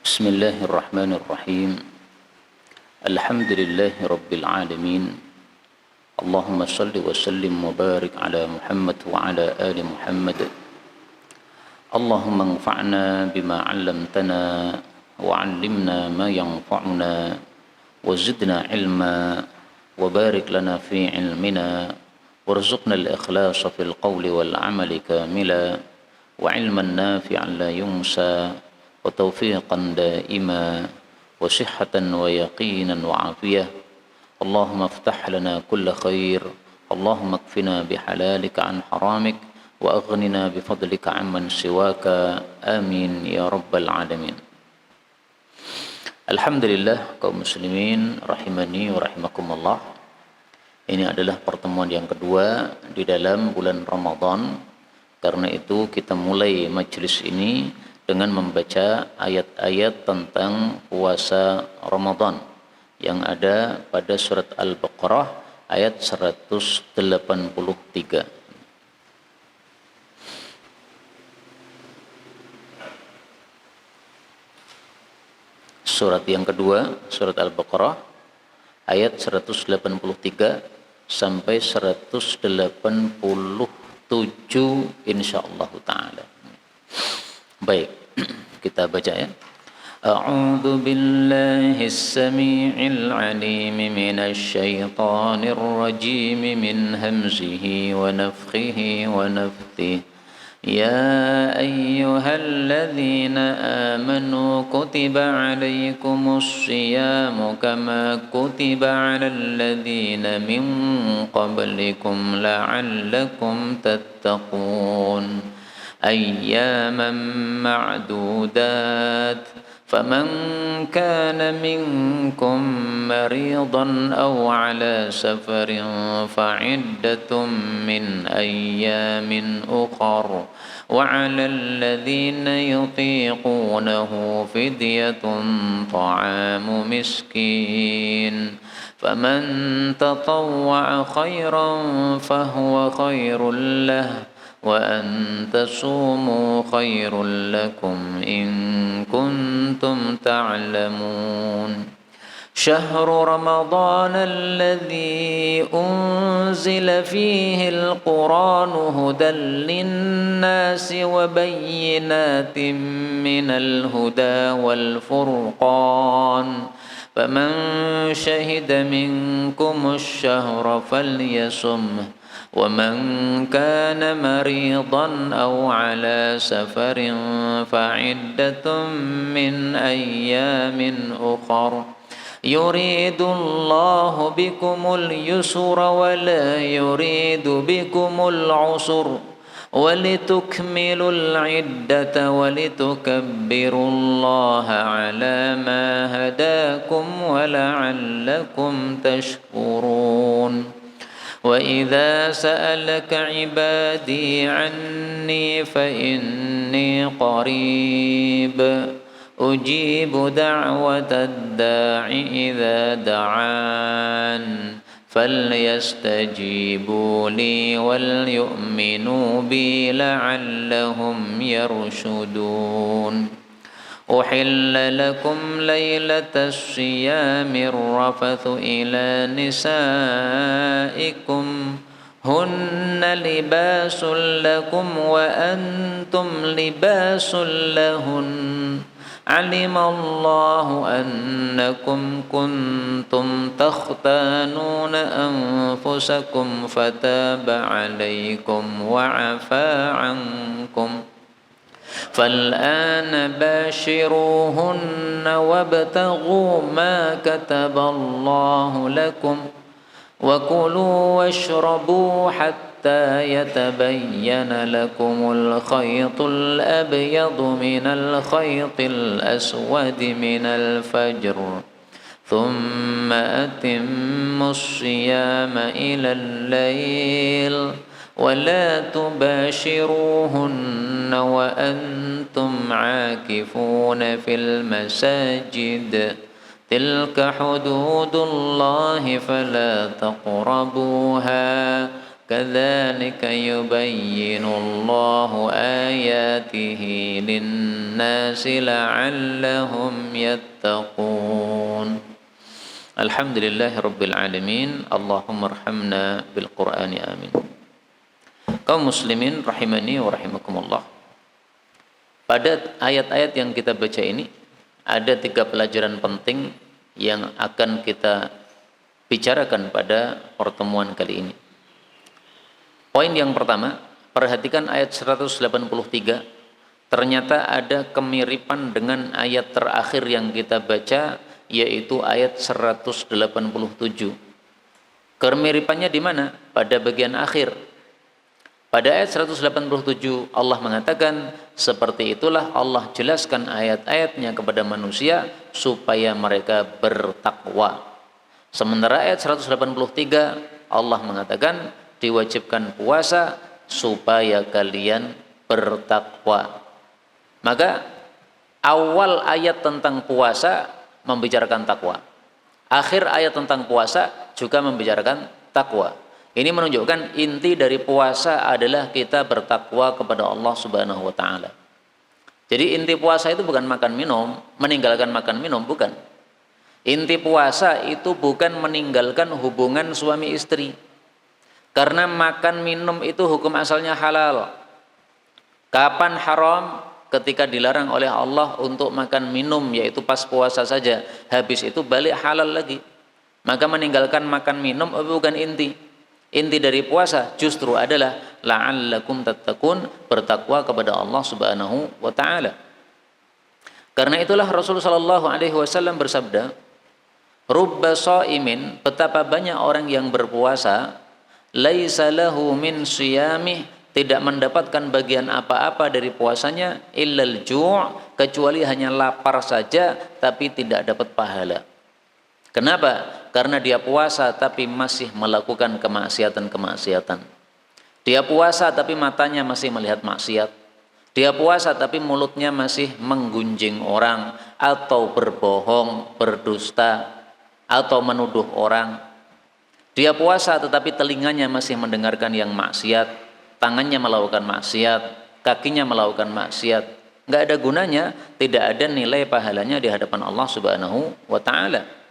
بسم الله الرحمن الرحيم. الحمد لله رب العالمين. اللهم صل وسلم وبارك على محمد وعلى آل محمد. اللهم انفعنا بما علمتنا وعلمنا ما ينفعنا وزدنا علما وبارك لنا في علمنا وارزقنا الإخلاص في القول والعمل كاملا وعلما نافعا لا ينسى وتوفيقا دائما وصحة ويقينا وعافية. اللهم افتح لنا كل خير. اللهم اكفنا بحلالك عن حرامك وأغننا بفضلك عمن سواك. آمين يا رب العالمين. Alhamdulillah kaum muslimin rahimani wa rahimakumullah. Ini adalah pertemuan yang kedua di dalam bulan Ramadan. Karena itu kita mulai majelis ini dengan membaca ayat-ayat tentang puasa Ramadan yang ada pada surat Al-Baqarah ayat 183. Surat yang kedua, surat Al-Baqarah ayat 183 sampai 187 insyaallah taala. Baik, kita baca ya. A'udzu billahis samii'il 'aliim minasy syaithaanir rajiim min hamzihi wa nafthihi wa nafthihi. يا أيها الذين آمنوا كتب عليكم الصيام كما كتب على الذين من قبلكم لعلكم تتقون أياما معدودات فمن كان منكم مريضا أو على سفر فعدة من أيام أخر وعلى الذين يطيقونه فدية طعام مسكين فمن تطوع خيرا فهو خير له وأن تصوموا خير لكم إن كنتم تعلمون شهر رمضان الذي أنزل فيه القرآن هدى للناس وبينات من الهدى والفرقان فمن شهد منكم الشهر فليصمه ومن كان مريضا أو على سفر فعدة من أيام أخر يريد الله بكم اليسر ولا يريد بكم العسر ولتكملوا العدة ولتكبروا الله على ما هداكم ولعلكم تشكرون وإذا سألك عبادي عني فإني قريب أجيب دعوة الداع إذا دعان فليستجيبوا لي وليؤمنوا بي لعلهم يرشدون أحل لكم ليلة الصيام الرفث إلى نسائكم هن لباس لكم وأنتم لباس لهن علم الله أنكم كنتم تختانون أنفسكم فتاب عليكم وعفى عنكم فالآن باشروهن وابتغوا ما كتب الله لكم وكلوا واشربوا حتى يتبين لكم الخيط الأبيض من الخيط الأسود من الفجر ثم أتموا الصيام إلى الليل ولا تباشروهن وأنتم عاكفون في المساجد تلك حدود الله فلا تقربوها كذلك يبين الله آياته للناس لعلهم يتقون. الحمد لله رب العالمين. اللهم ارحمنا بالقرآن آمين. Kaum muslimin rahimani wa rahimakumullah. Pada ayat-ayat yang kita baca ini ada 3 pelajaran penting yang akan kita bicarakan pada pertemuan kali ini. Poin yang pertama, perhatikan ayat 183. Ternyata ada kemiripan dengan ayat terakhir yang kita baca, yaitu ayat 187. Kemiripannya di mana? Pada bagian akhir. Pada ayat 187 Allah mengatakan, seperti itulah Allah jelaskan ayat-ayatnya kepada manusia supaya mereka bertakwa. Sementara ayat 183 Allah mengatakan diwajibkan puasa supaya kalian bertakwa. Maka awal ayat tentang puasa membicarakan takwa. Akhir ayat tentang puasa juga membicarakan takwa. Ini menunjukkan inti dari puasa adalah kita bertakwa kepada Allah Subhanahu wa taala. Jadi inti puasa itu bukan makan minum, meninggalkan makan minum, bukan. Inti puasa itu bukan meninggalkan hubungan suami istri. Karena makan minum itu hukum asalnya halal. Kapan haram? Ketika dilarang oleh Allah untuk makan minum, yaitu pas puasa saja. Habis itu balik halal lagi. Maka meninggalkan makan minum bukan inti. Inti dari puasa justru adalah la'allakum tattaqun, bertakwa kepada Allah Subhanahu wa taala. Karena itulah Rasulullah sallallahu alaihi wasallam bersabda, "Rubba shaimin," betapa banyak orang yang berpuasa, laisa lahu min siyamih, tidak mendapatkan bagian apa-apa dari puasanya, illal ju', kecuali hanya lapar saja tapi tidak dapat pahala. Kenapa? Karena dia puasa tapi masih melakukan kemaksiatan-kemaksiatan. Dia puasa tapi matanya masih melihat maksiat. Dia puasa tapi mulutnya masih menggunjing orang atau berbohong, berdusta atau menuduh orang. Dia puasa tetapi telinganya masih mendengarkan yang maksiat, tangannya melakukan maksiat, kakinya melakukan maksiat. Enggak ada gunanya, tidak ada nilai pahalanya di hadapan Allah Subhanahu wa taala.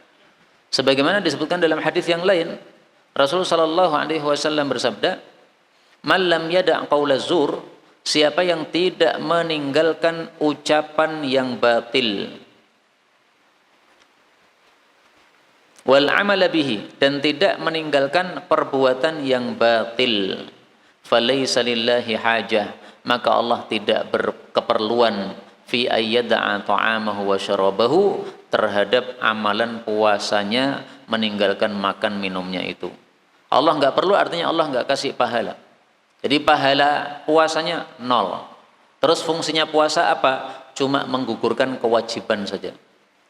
Sebagaimana disebutkan dalam hadis yang lain, Rasulullah sallallahu alaihi wasallam bersabda, "Man lam yada' qaula zur," siapa yang tidak meninggalkan ucapan yang batil, wal amala bihi, dan tidak meninggalkan perbuatan yang batil, falaysa lillahi hajah, maka Allah tidak berkeperluan fi ayyada'a ta'amahu wa syarabahu, terhadap amalan puasanya meninggalkan makan minumnya itu. Allah enggak perlu, artinya Allah enggak kasih pahala. Jadi pahala puasanya 0. Terus fungsinya puasa apa? Cuma menggugurkan kewajiban saja.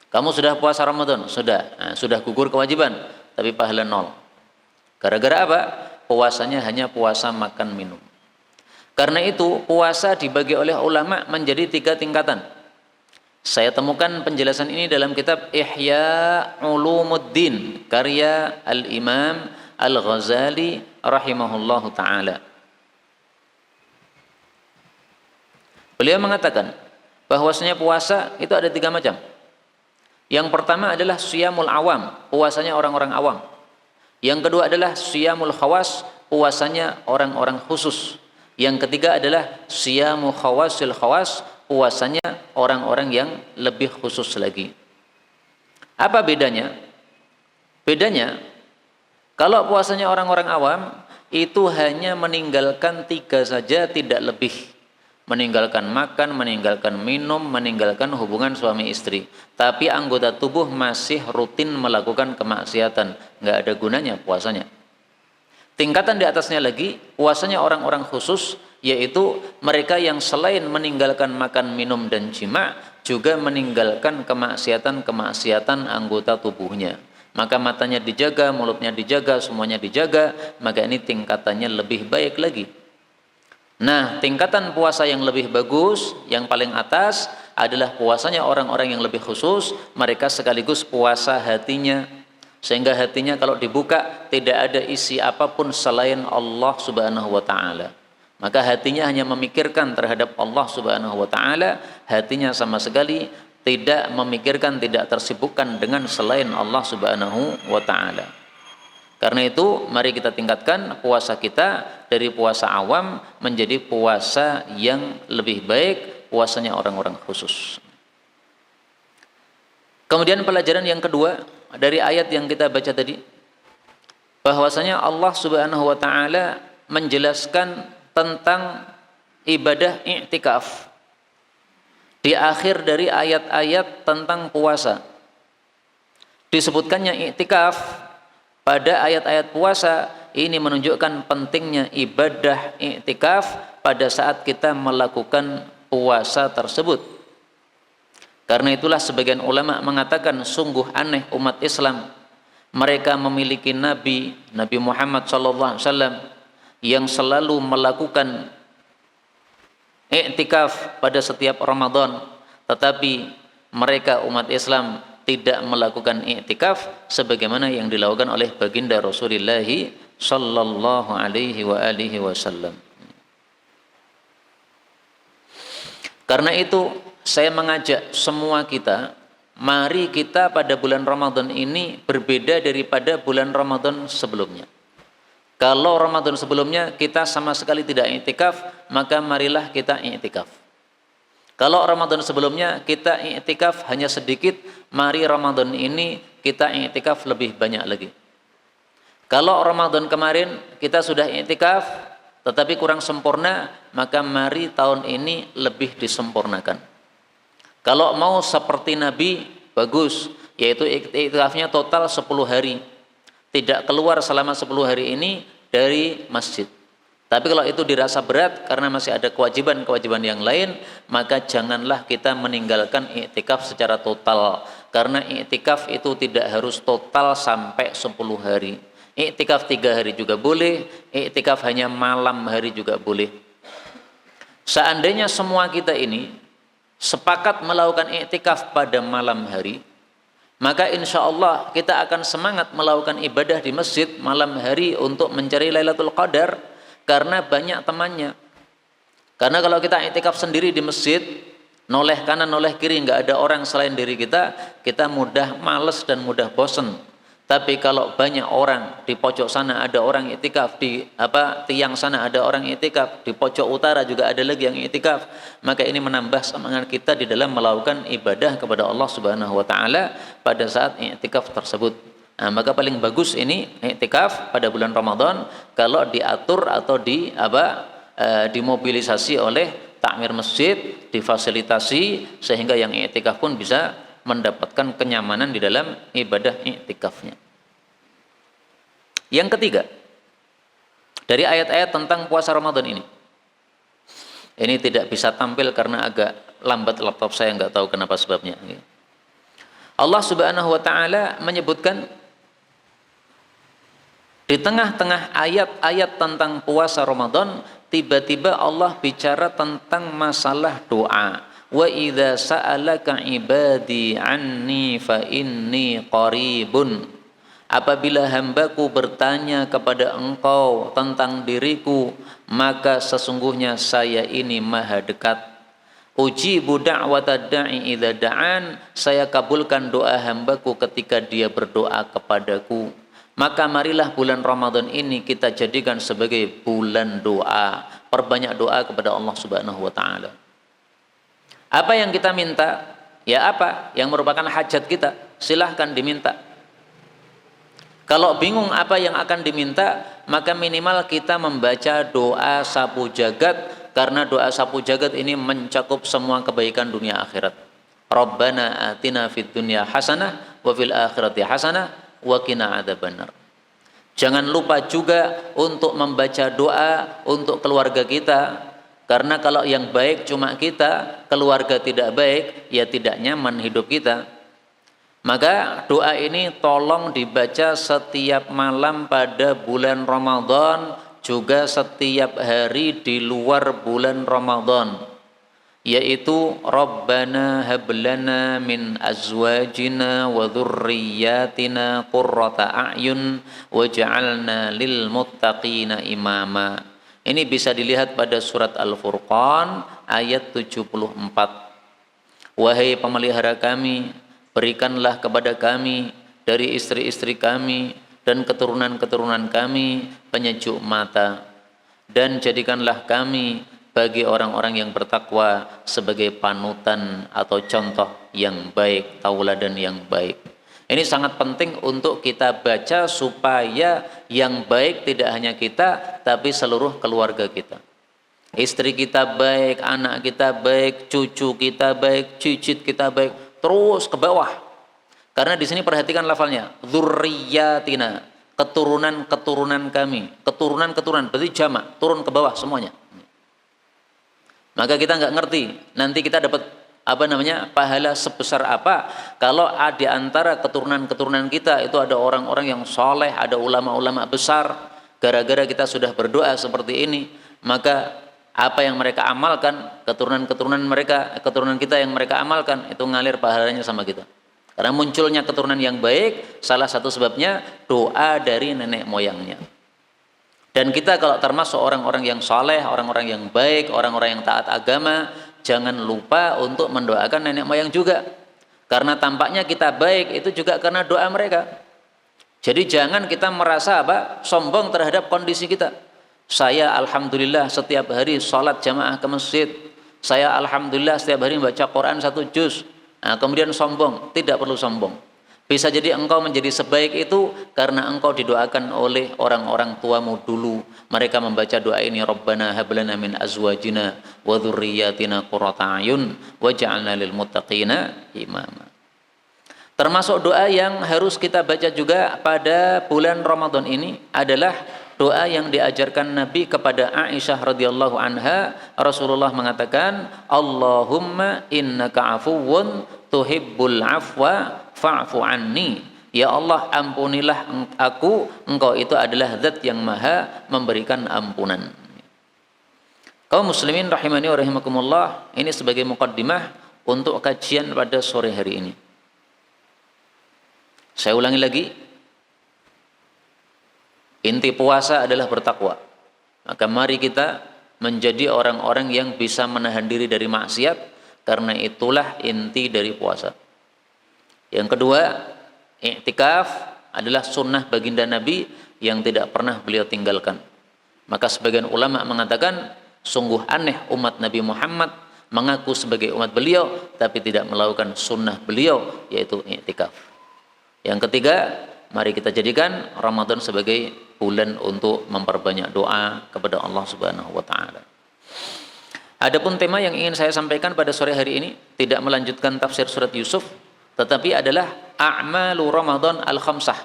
Kamu sudah puasa Ramadan? Sudah. Nah, sudah gugur kewajiban, tapi pahala 0. Gara-gara apa? Puasanya hanya puasa makan minum. Karena itu puasa dibagi oleh ulama menjadi 3 tingkatan. Saya temukan penjelasan ini dalam kitab Ihya Ulumuddin karya Al-Imam Al-Ghazali rahimahullahu ta'ala. Beliau mengatakan bahwasanya puasa itu ada 3 macam. Yang pertama adalah siyamul awam, puasanya orang-orang awam. Yang kedua adalah siyamul khawas, puasanya orang-orang khusus. Yang ketiga adalah siyamu khawasil khawas, puasanya orang-orang yang lebih khusus lagi. Apa bedanya? Bedanya, kalau puasanya orang-orang awam, itu hanya meninggalkan 3 saja, tidak lebih. Meninggalkan makan, meninggalkan minum, meninggalkan hubungan suami istri. Tapi anggota tubuh masih rutin melakukan kemaksiatan. Nggak ada gunanya puasanya. Tingkatan di atasnya lagi, puasanya orang-orang khusus, yaitu mereka yang selain meninggalkan makan, minum, dan jima, juga meninggalkan kemaksiatan-kemaksiatan anggota tubuhnya. Maka matanya dijaga, mulutnya dijaga, semuanya dijaga, maka ini tingkatannya lebih baik lagi. Nah, tingkatan puasa yang lebih bagus, yang paling atas adalah puasanya orang-orang yang lebih khusus. Mereka sekaligus puasa hatinya, sehingga hatinya kalau dibuka tidak ada isi apapun selain Allah Subhanahu wa taala. Maka hatinya hanya memikirkan terhadap Allah Subhanahu wa taala, hatinya sama sekali tidak memikirkan, tidak tersibukkan dengan selain Allah Subhanahu wa taala. Karena itu mari kita tingkatkan puasa kita dari puasa awam menjadi puasa yang lebih baik, puasanya orang-orang khusus. Kemudian pelajaran yang kedua dari ayat yang kita baca tadi, bahwasanya Allah Subhanahu wa taala menjelaskan tentang ibadah i'tikaf di akhir dari ayat-ayat tentang puasa. Disebutkannya i'tikaf pada ayat-ayat puasa ini menunjukkan pentingnya ibadah i'tikaf pada saat kita melakukan puasa tersebut. Karena itulah sebagian ulama mengatakan sungguh aneh umat Islam, mereka memiliki Nabi Muhammad SAW yang selalu melakukan i'tikaf pada setiap Ramadan, tetapi mereka umat Islam tidak melakukan i'tikaf sebagaimana yang dilakukan oleh baginda Rasulullah sallallahu alaihi wasallam. Karena itu saya mengajak semua kita, mari kita pada bulan Ramadan ini berbeda daripada bulan Ramadan sebelumnya. Kalau Ramadan sebelumnya kita sama sekali tidak i'tikaf, maka marilah kita i'tikaf. Kalau Ramadan sebelumnya kita i'tikaf hanya sedikit, mari Ramadan ini kita i'tikaf lebih banyak lagi. Kalau Ramadan kemarin kita sudah i'tikaf tetapi kurang sempurna, maka mari tahun ini lebih disempurnakan. Kalau mau seperti Nabi, bagus, yaitu i'tikafnya total 10 hari. Tidak keluar selama 10 hari ini dari masjid. Tapi kalau itu dirasa berat karena masih ada kewajiban-kewajiban yang lain, maka janganlah kita meninggalkan i'tikaf secara total. Karena i'tikaf itu tidak harus total sampai 10 hari. I'tikaf 3 hari juga boleh, i'tikaf hanya malam hari juga boleh. Seandainya semua kita ini sepakat melakukan i'tikaf pada malam hari, maka insya Allah kita akan semangat melakukan ibadah di masjid malam hari untuk mencari Lailatul Qadar, karena banyak temannya. Karena kalau kita i'tikaf sendiri di masjid, noleh kanan noleh kiri nggak ada orang selain diri kita, kita mudah males dan mudah bosen. Tapi kalau banyak orang, di pojok sana ada orang i'tikaf, di tiang sana ada orang i'tikaf, di pojok utara juga ada lagi yang i'tikaf, maka ini menambah semangat kita di dalam melakukan ibadah kepada Allah Subhanahu wa taala pada saat i'tikaf tersebut. Nah, maka paling bagus ini i'tikaf pada bulan Ramadan kalau diatur atau dimobilisasi oleh takmir masjid, difasilitasi sehingga yang i'tikaf pun bisa mendapatkan kenyamanan di dalam ibadah i'tikafnya. Yang ketiga, dari ayat-ayat tentang puasa Ramadan ini tidak bisa tampil karena agak lambat laptop saya, nggak tahu kenapa sebabnya. Allah Subhanahu wa taala menyebutkan di tengah-tengah ayat-ayat tentang puasa Ramadan, tiba-tiba Allah bicara tentang masalah doa. Wa idza sa'alaka ibadi anni fa inni qaribun. Apabila hambaku bertanya kepada engkau tentang diriku, maka sesungguhnya saya ini maha dekat. Ujibu da'watad da'i idza da'an, saya kabulkan doa hambaku ketika dia berdoa kepadaku. Maka marilah bulan Ramadan ini kita jadikan sebagai bulan doa. Perbanyak doa kepada Allah Subhanahu wa taala. Apa yang kita minta? Ya apa yang merupakan hajat kita, silahkan diminta. Kalau bingung apa yang akan diminta, maka minimal kita membaca doa sapu jagat, karena doa sapu jagat ini mencakup semua kebaikan dunia akhirat. Rabbana atina fid dunya hasanah wa fil akhirati hasanah wa qina adzabannar. Jangan lupa juga untuk membaca doa untuk keluarga kita. Karena kalau yang baik cuma kita, keluarga tidak baik, ya tidak nyaman hidup kita. Maka doa ini tolong dibaca setiap malam pada bulan Ramadan, juga setiap hari di luar bulan Ramadan. yaitu Rabbana hablana min azwajina wa dhurriyyatina qurrata a'yun waj'alna lil muttaqina imama. Ini bisa dilihat pada surat Al-Furqan ayat 74. Wahai pemelihara kami, berikanlah kepada kami dari istri-istri kami dan keturunan-keturunan kami penyejuk mata, dan jadikanlah kami bagi orang-orang yang bertakwa sebagai panutan atau contoh yang baik, tauladan yang baik. Ini sangat penting untuk kita baca supaya yang baik tidak hanya kita, tapi seluruh keluarga kita. Istri kita baik, anak kita baik, cucu kita baik, cicit kita baik, terus ke bawah. Karena di sini perhatikan lafalnya, dzurriyyatina, keturunan-keturunan kami. Keturunan-keturunan berarti jamak, turun ke bawah semuanya. Maka kita nggak ngerti nanti kita dapat pahala sebesar apa kalau di antara keturunan-keturunan kita itu ada orang-orang yang soleh, ada ulama-ulama besar. Gara-gara kita sudah berdoa seperti ini, maka apa yang mereka amalkan, keturunan-keturunan mereka, keturunan kita yang mereka amalkan itu ngalir pahalanya sama kita. Karena munculnya keturunan yang baik, salah satu sebabnya doa dari nenek moyangnya. Dan kita kalau termasuk orang-orang yang soleh, orang-orang yang baik, orang-orang yang taat agama, jangan lupa untuk mendoakan nenek moyang juga. Karena tampaknya kita baik itu juga karena doa mereka. Jadi jangan kita merasa sombong terhadap kondisi kita. Saya alhamdulillah setiap hari sholat jamaah ke masjid. Saya alhamdulillah setiap hari baca Quran 1 juz. Nah, kemudian sombong, tidak perlu sombong. Bisa jadi engkau menjadi sebaik itu karena engkau didoakan oleh orang-orang tuamu dulu. Mereka membaca doa ini, Rabbana hablana min azwajina wa dzurriyyatina qurrata a'yun waj'alna lil muttaqina imama. Termasuk doa yang harus kita baca juga pada bulan Ramadan ini adalah doa yang diajarkan Nabi kepada Aisyah radhiyallahu anha. Rasulullah mengatakan, Allahumma innaka afuwun tuhibbul afwa fa'fu anni. Ya Allah, ampunilah aku, engkau itu adalah zat yang maha memberikan ampunan. Kaum muslimin rahimani wa rahimakumullah, ini sebagai muqaddimah untuk kajian pada sore hari ini. Saya ulangi lagi, inti puasa adalah bertakwa. Maka mari kita menjadi orang-orang yang bisa menahan diri dari maksiat, karena itulah inti dari puasa. Yang kedua, i'tikaf adalah sunnah baginda Nabi yang tidak pernah beliau tinggalkan. Maka sebagian ulama mengatakan, sungguh aneh umat Nabi Muhammad mengaku sebagai umat beliau, tapi tidak melakukan sunnah beliau, yaitu i'tikaf. Yang ketiga, mari kita jadikan Ramadan sebagai bulan untuk memperbanyak doa kepada Allah Subhanahu wa taala. Adapun tema yang ingin saya sampaikan pada sore hari ini tidak melanjutkan tafsir surat Yusuf, tetapi adalah a'malu Ramadan al-khamsah.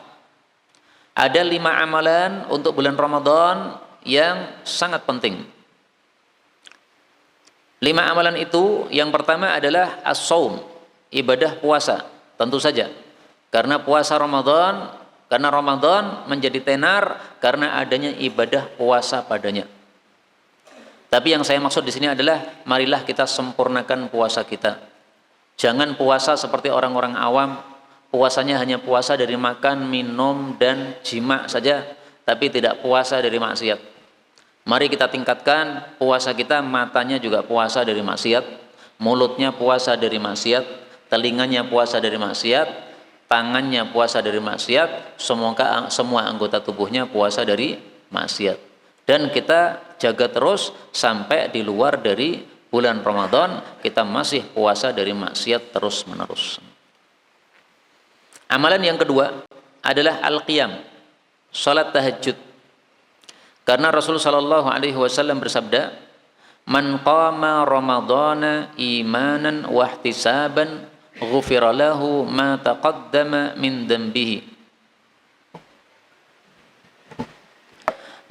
Ada 5 amalan untuk bulan Ramadan yang sangat penting. 5 amalan itu, yang pertama adalah as-saum, ibadah puasa. Tentu saja karena puasa Ramadan, karena Ramadan menjadi tenar karena adanya ibadah puasa padanya. Tapi yang saya maksud di sini adalah marilah kita sempurnakan puasa kita. Jangan puasa seperti orang-orang awam, puasanya hanya puasa dari makan, minum dan jima saja, tapi tidak puasa dari maksiat. Mari kita tingkatkan puasa kita, matanya juga puasa dari maksiat, mulutnya puasa dari maksiat, telinganya puasa dari maksiat, tangannya puasa dari maksiat, semua anggota tubuhnya puasa dari maksiat. Dan kita jaga terus sampai di luar dari bulan Ramadan kita masih puasa dari maksiat terus menerus. Amalan yang kedua adalah al-qiyam, salat tahajud. Karena Rasulullah sallallahu alaihi wasallam bersabda, "Man qama Ramadhana imanan wa ihtisaban, ghufira lahu ma taqaddama min dhanbihi."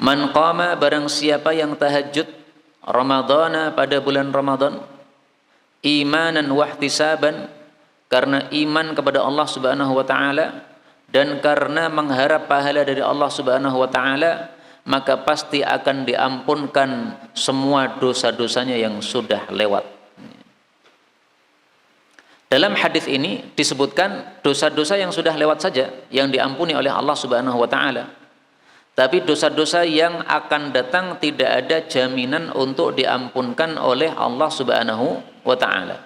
Man qama, barang siapa yang tahajud Ramadhana pada bulan Ramadan, imanan wa ihtisaban, karena iman kepada Allah Subhanahu wa taala dan karena mengharap pahala dari Allah Subhanahu wa taala, maka pasti akan diampunkan semua dosa-dosanya yang sudah lewat. Dalam hadis ini disebutkan dosa-dosa yang sudah lewat saja yang diampuni oleh Allah Subhanahu wa taala. Tapi dosa-dosa yang akan datang tidak ada jaminan untuk diampunkan oleh Allah Subhanahu wa taala.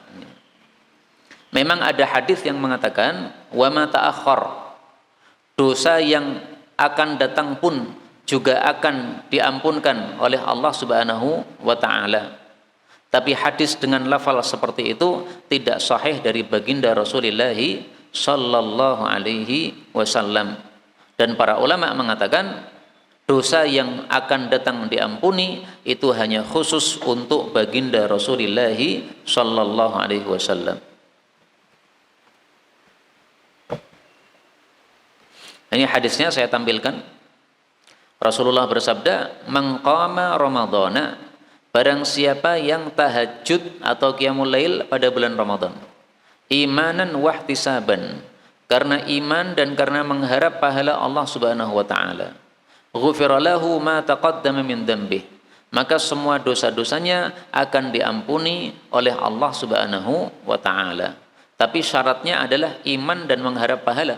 Memang ada hadis yang mengatakan wa ma ta'akhkhar, dosa yang akan datang pun juga akan diampunkan oleh Allah Subhanahu wa taala. Tapi hadis dengan lafal seperti itu tidak sahih dari baginda Rasulullah sallallahu alaihi wasallam. Dan para ulama mengatakan dosa yang akan datang diampuni itu hanya khusus untuk baginda Rasulullah sallallahu alaihi wasallam. Ini hadisnya saya tampilkan. Rasulullah bersabda, "Man qama ramadhana", barang siapa yang tahajud atau qiyamul lail pada bulan Ramadan, imanan wahtisaban, karena iman dan karena mengharap pahala Allah Subhanahu wa taala, ghufira lahu ma taqaddama min dhanbih, maka semua dosa-dosanya akan diampuni oleh Allah Subhanahu wa taala. Tapi syaratnya adalah iman dan mengharap pahala.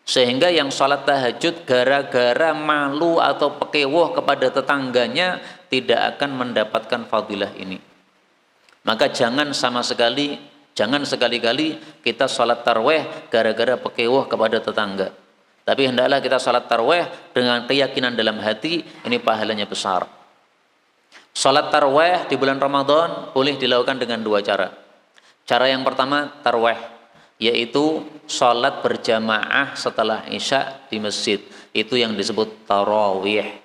Sehingga yang sholat tahajud gara-gara malu atau pekewuh kepada tetangganya tidak akan mendapatkan fadilah ini. Maka jangan sekali-kali kita sholat tarawih gara-gara pekewuh kepada tetangga. Tapi hendaklah kita sholat tarawih dengan keyakinan dalam hati, ini pahalanya besar. Sholat tarawih di bulan Ramadan boleh dilakukan dengan dua cara. Cara yang pertama tarawih, yaitu sholat berjamaah setelah isya di masjid. Itu yang disebut tarawih.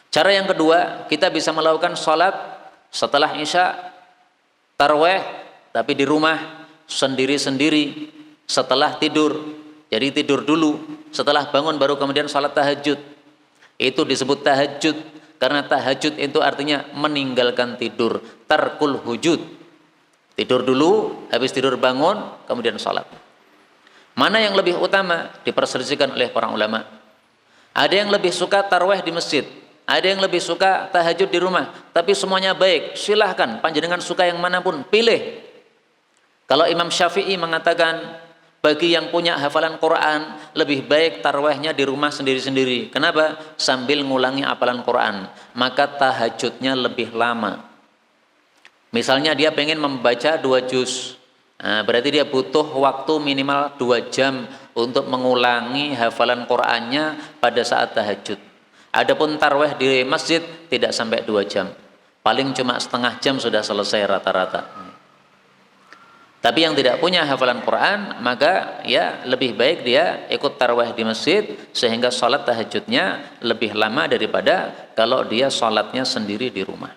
Cara yang kedua, kita bisa melakukan sholat setelah isya tarawih, tapi di rumah sendiri-sendiri setelah tidur. Jadi tidur dulu, setelah bangun baru kemudian sholat tahajud. Itu disebut tahajud, karena tahajud itu artinya meninggalkan tidur, tarkul hujud. Tidur dulu, habis tidur bangun, kemudian sholat. Mana yang lebih utama? Diperselisihkan oleh para ulama. Ada yang lebih suka tarawih di masjid, ada yang lebih suka tahajud di rumah. Tapi semuanya baik, silahkan, panjenengan suka yang manapun, pilih. Kalau Imam Syafi'i mengatakan, bagi yang punya hafalan Quran, lebih baik tarawihnya di rumah sendiri-sendiri. Kenapa? Sambil ngulangi hafalan Quran, maka tahajudnya lebih lama. Misalnya dia pengen membaca 2 juz, nah, berarti dia butuh waktu minimal 2 jam untuk mengulangi hafalan Qur'annya pada saat tahajud. Adapun tarawih di masjid tidak sampai 2 jam, paling cuma setengah jam sudah selesai rata-rata. Tapi yang tidak punya hafalan Quran, maka ya lebih baik dia ikut tarawih di masjid, sehingga sholat tahajudnya lebih lama daripada kalau dia sholatnya sendiri di rumah.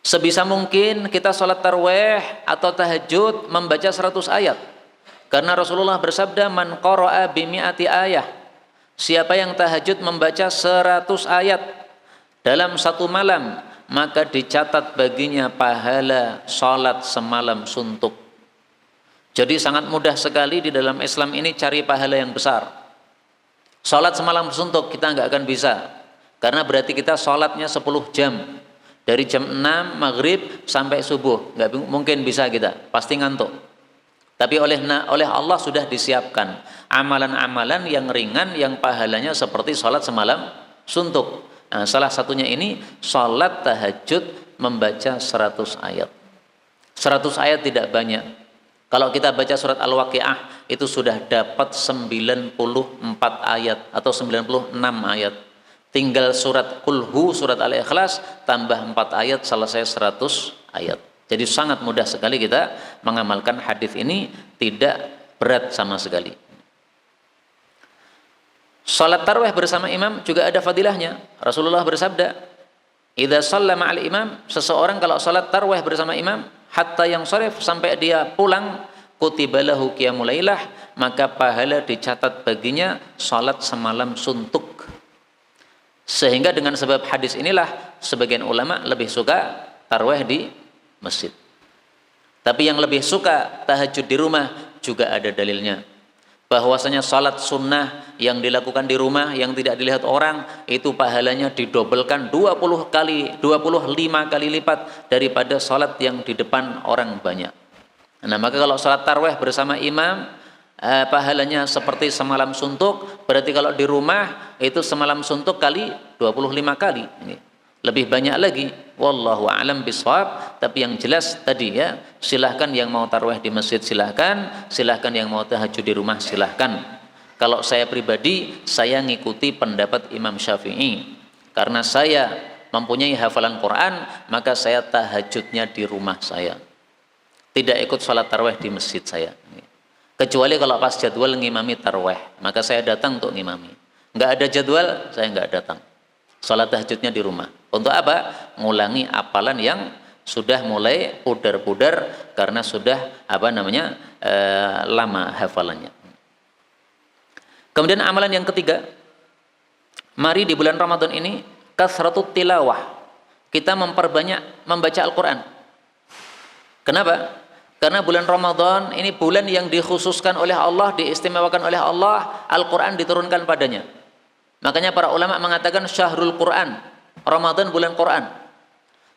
Sebisa mungkin kita sholat tarawih atau tahajud membaca 100 ayat. Karena Rasulullah bersabda, man qara'a bimi'ati ayah, siapa yang tahajud membaca 100 ayat dalam satu malam, maka dicatat baginya pahala sholat semalam suntuk. Jadi sangat mudah sekali di dalam Islam ini cari pahala yang besar. Sholat semalam suntuk kita nggak akan bisa, karena berarti kita sholatnya 10 jam. Dari jam 6 maghrib sampai subuh, nggak mungkin bisa kita, pasti ngantuk. Tapi oleh Allah sudah disiapkan amalan-amalan yang ringan yang pahalanya seperti sholat semalam suntuk. Nah, salah satunya ini sholat tahajud membaca 100 ayat. 100 ayat tidak banyak. Kalau kita baca surat Al-Waqi'ah itu sudah dapat 94 ayat atau 96 ayat. Tinggal surat Qulhu, surat Al-Ikhlas, tambah 4 ayat, selesai 100 ayat. Jadi sangat mudah sekali kita mengamalkan hadis ini, tidak berat sama sekali. Salat tarawih bersama imam juga ada fadilahnya. Rasulullah bersabda, idza shalla ma'al imam, seseorang kalau salat tarawih bersama imam, hatta yang sharif, sampai dia pulang, kutiba lahu qiyamul lailah, maka pahala dicatat baginya salat semalam suntuk. Sehingga dengan sebab hadis inilah sebagian ulama lebih suka tarawih di masjid. Tapi yang lebih suka tahajud di rumah juga ada dalilnya. Bahwasanya salat sunnah yang dilakukan di rumah yang tidak dilihat orang itu pahalanya didobelkan 25 kali lipat daripada salat yang di depan orang banyak. Nah, maka kalau salat tarawih bersama imam pahalanya seperti semalam suntuk, berarti kalau di rumah itu semalam suntuk kali 25 kali. Lebih banyak lagi, wallahu a'lam bishawab. Tapi yang jelas tadi ya, silahkan yang mau tarawih di masjid silahkan yang mau tahajud di rumah silahkan. Kalau saya pribadi, saya ngikuti pendapat Imam Syafi'i, karena saya mempunyai hafalan Quran, maka saya tahajudnya di rumah saya, tidak ikut sholat tarawih di masjid saya. Kecuali kalau pas jadwal ngimami tarawih, maka saya datang untuk ngimami. Nggak ada jadwal, saya nggak datang. Sholat tahajudnya di rumah. Untuk apa? Ngulangi apalan yang sudah mulai pudar-pudar karena sudah lama hafalannya. Kemudian amalan yang ketiga, mari di bulan Ramadan ini kasratut tilawah, kita memperbanyak membaca Al-Quran. Kenapa? Karena bulan Ramadan ini bulan yang dikhususkan oleh Allah, diistimewakan oleh Allah, Al-Quran diturunkan padanya. Makanya para ulama mengatakan syahrul Quran, Ramadan bulan Quran.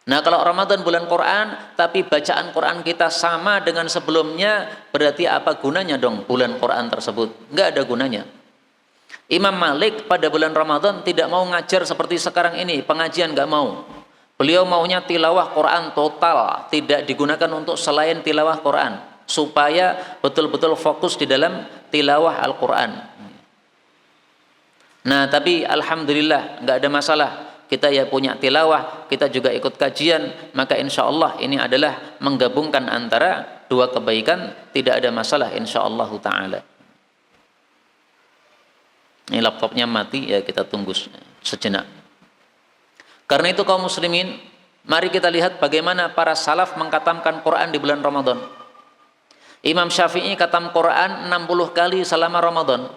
Nah, kalau Ramadan bulan Quran tapi bacaan Quran kita sama dengan sebelumnya, berarti apa gunanya dong bulan Quran tersebut? Nggak ada gunanya. Imam Malik pada bulan Ramadan tidak mau ngajar seperti sekarang ini, pengajian nggak mau. Beliau maunya tilawah Quran total, tidak digunakan untuk selain tilawah Quran, supaya betul-betul fokus di dalam tilawah Al-Quran. Nah, tapi alhamdulillah nggak ada masalah. Kita ya punya tilawah, kita juga ikut kajian, maka insya Allah ini adalah menggabungkan antara dua kebaikan, tidak ada masalah insya Allah ta'ala. Ini laptopnya mati, ya kita tunggu sejenak. Karena itu kaum muslimin, mari kita lihat bagaimana para salaf mengkatamkan Quran di bulan Ramadan. Imam Syafi'i katam Quran 60 kali selama Ramadan.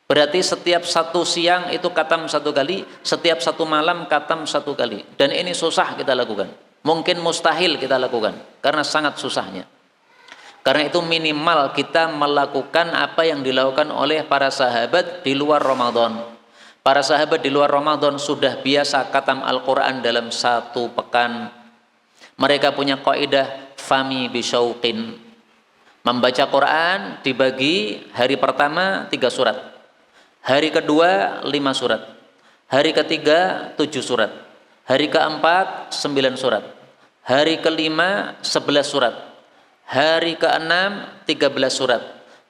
Berarti setiap satu siang itu katam 1 kali, setiap satu malam katam 1 kali. Dan ini susah kita lakukan. Mungkin mustahil kita lakukan, karena sangat susahnya. Karena itu minimal kita melakukan apa yang dilakukan oleh para sahabat di luar Ramadan. Para sahabat di luar Ramadan sudah biasa khatam Al-Quran dalam 1 pekan. Mereka punya kaidah fami bisyauqin. Membaca Quran dibagi hari pertama 3 surat. Hari kedua 5 surat. Hari ketiga 7 surat. Hari keempat 9 surat. Hari kelima 11 surat. Hari ke-6 13 surat.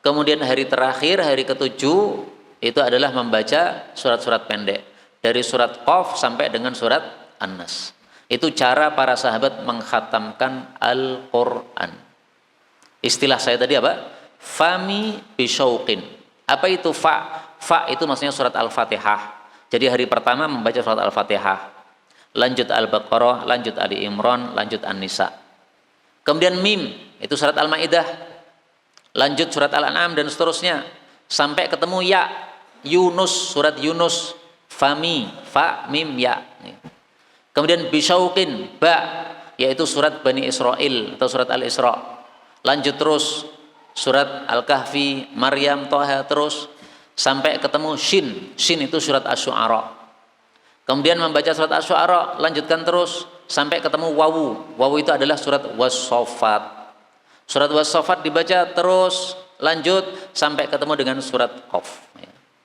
Kemudian hari terakhir, hari ke-7 itu adalah membaca surat-surat pendek, dari surat Qaf sampai dengan surat An-Nas. Itu cara para sahabat mengkhatamkan Al-Quran. Istilah saya tadi apa? Fami bisyauqin. Apa itu fa? Fa itu maksudnya surat Al-Fatihah. Jadi hari pertama membaca surat Al-Fatihah, lanjut Al-Baqarah, lanjut Ali Imran, lanjut An-Nisa. Kemudian mim itu surat Al-Maidah, lanjut surat Al-An'am dan seterusnya sampai ketemu ya, Yunus, surat Yunus, fami, fa, mim, ya. Kemudian bisyauqin, ba, yaitu surat Bani Israel atau surat Al-Isra. Lanjut terus surat Al-Kahfi, Maryam, Toha, terus sampai ketemu shin, shin itu surat Asy-Syu'ara. Kemudian membaca surat Asy-Syu'ara, lanjutkan terus sampai ketemu wawu. Wawu itu adalah surat Was-Saffat. Surat Was-Saffat dibaca terus, lanjut sampai ketemu dengan surat Qaf.